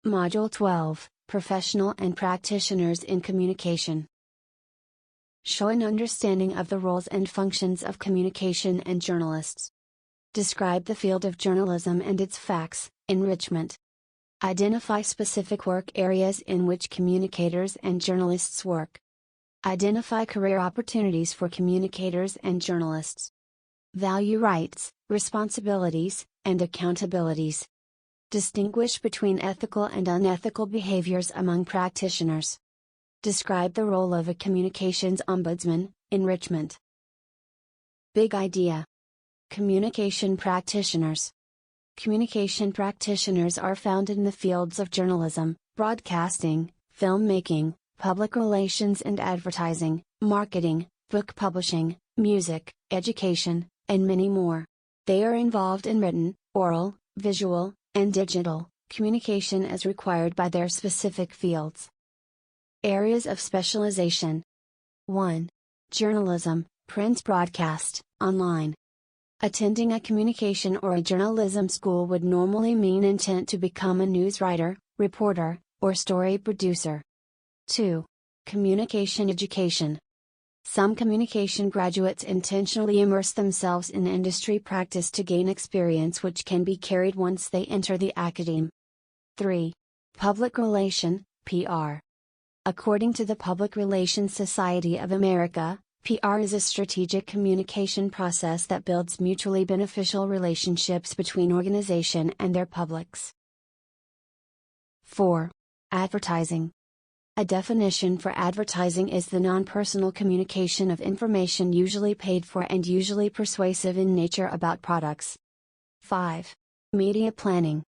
Module 12, Professional and Practitioners in Communication. Show an understanding of the roles and functions of communication and journalists. Describe the field of journalism and its facts, enrichment. Identify specific work areas in which communicators and journalists work. Identify career opportunities for communicators and journalists. Value rights, responsibilities, and accountabilities. Distinguish between ethical and unethical behaviors among practitioners. Describe the role of a communications ombudsman, enrichment. Big idea. Communication practitioners. Communication practitioners are found in the fields of journalism, broadcasting, filmmaking, public relations and advertising, marketing, book publishing, music, education, and many more. They are involved in written, oral, visual, and digital communication as required by their specific fields. Areas of specialization. 1. Journalism, print broadcast, online. Attending a communication or a journalism school would normally mean intent to become a news writer, reporter, or story producer. 2. Communication education. Some communication graduates intentionally immerse themselves in industry practice to gain experience which can be carried once they enter the academe. 3. Public relation, PR. According to the Public Relations Society of America, PR is a strategic communication process that builds mutually beneficial relationships between organization and their publics. 4. Advertising. A definition for advertising is the non-personal communication of information usually paid for and usually persuasive in nature about products. 5. Media planning.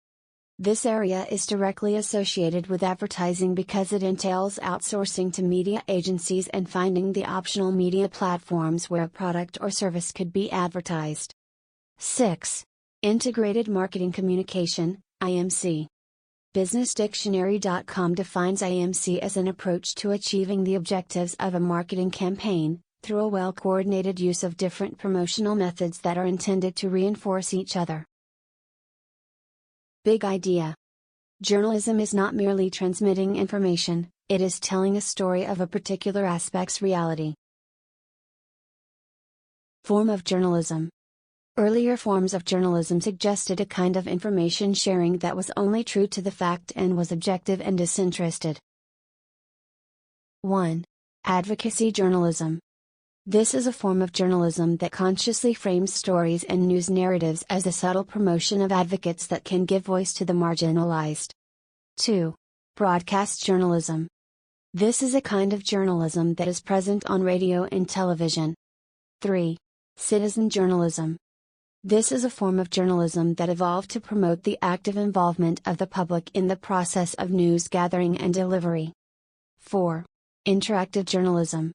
This area is directly associated with advertising because it entails outsourcing to media agencies and finding the optional media platforms where a product or service could be advertised. 6. Integrated marketing communication, IMC. BusinessDictionary.com defines IMC as an approach to achieving the objectives of a marketing campaign, through a well-coordinated use of different promotional methods that are intended to reinforce each other. Big idea. Journalism is not merely transmitting information, it is telling a story of a particular aspect's reality. Form of journalism. Earlier forms of journalism suggested a kind of information sharing that was only true to the fact and was objective and disinterested. 1. Advocacy journalism. This is a form of journalism that consciously frames stories and news narratives as a subtle promotion of advocates that can give voice to the marginalized. 2. Broadcast journalism. This is a kind of journalism that is present on radio and television. 3. Citizen journalism. This is a form of journalism that evolved to promote the active involvement of the public in the process of news gathering and delivery. 4. Interactive journalism.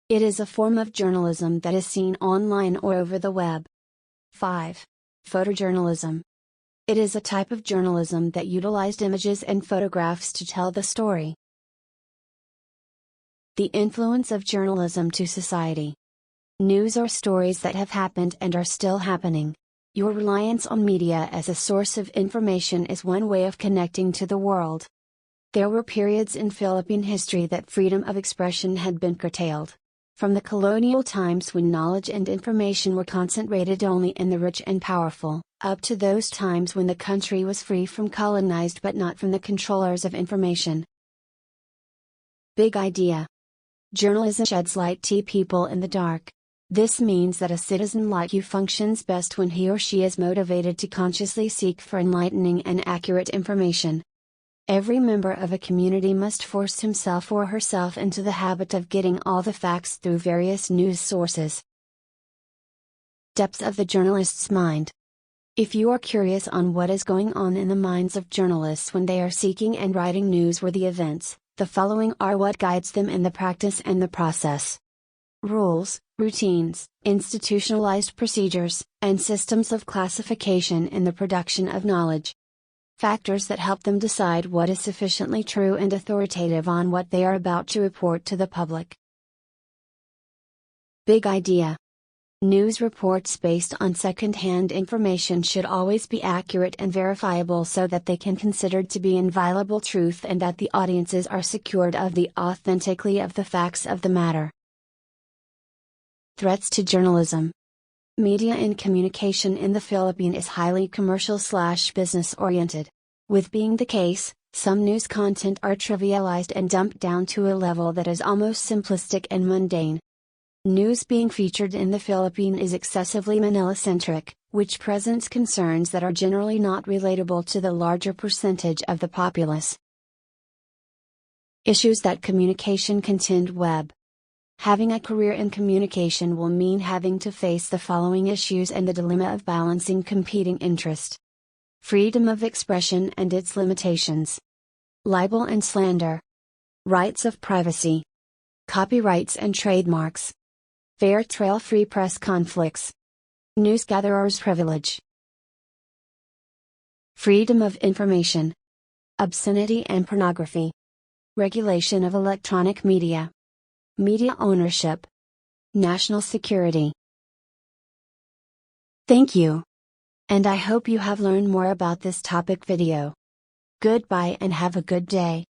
It is a form of journalism that is seen online or over the web. 5. Photojournalism. It is a type of journalism that utilized images and photographs to tell the story. The influence of journalism to society. News are stories that have happened and are still happening. Your reliance on media as a source of information is one way of connecting to the world. There were periods in Philippine history that freedom of expression had been curtailed. From the colonial times when knowledge and information were concentrated only in the rich and powerful, up to those times when the country was free from colonized but not from the controllers of information. Big idea. Journalism sheds light to people in the dark. This means that a citizen like you functions best when he or she is motivated to consciously seek for enlightening and accurate information. Every member of a community must force himself or herself into the habit of getting all the facts through various news sources. Depth of the journalist's mind. If you are curious on what is going on in the minds of journalists when they are seeking and writing newsworthy events, the following are what guides them in the practice and the process. Rules, routines, institutionalized procedures, and systems of classification in the production of knowledge. Factors that help them decide what is sufficiently true and authoritative on what they are about to report to the public. Big idea. News reports based on second-hand information should always be accurate and verifiable so that they can be considered to be inviolable truth and that the audiences are secured of the authenticity of the facts of the matter. Threats to journalism. Media and communication in the Philippines is highly commercial/business oriented. With being the case, some news content are trivialized and dumped down to a level that is almost simplistic and mundane. News being featured in the Philippines is excessively Manila-centric, which presents concerns that are generally not relatable to the larger percentage of the populace. Issues that communication contend web. Having a career in communication will mean having to face the following issues and the dilemma of balancing competing interests. Freedom of expression and its limitations. Libel and slander. Rights of privacy. Copyrights and trademarks. Fair trial-free press conflicts. Newsgatherer's privilege. Freedom of information. Obscenity and pornography. Regulation of electronic media. Media ownership. National security. Thank you. And I hope you have learned more about this topic video. Goodbye and have a good day.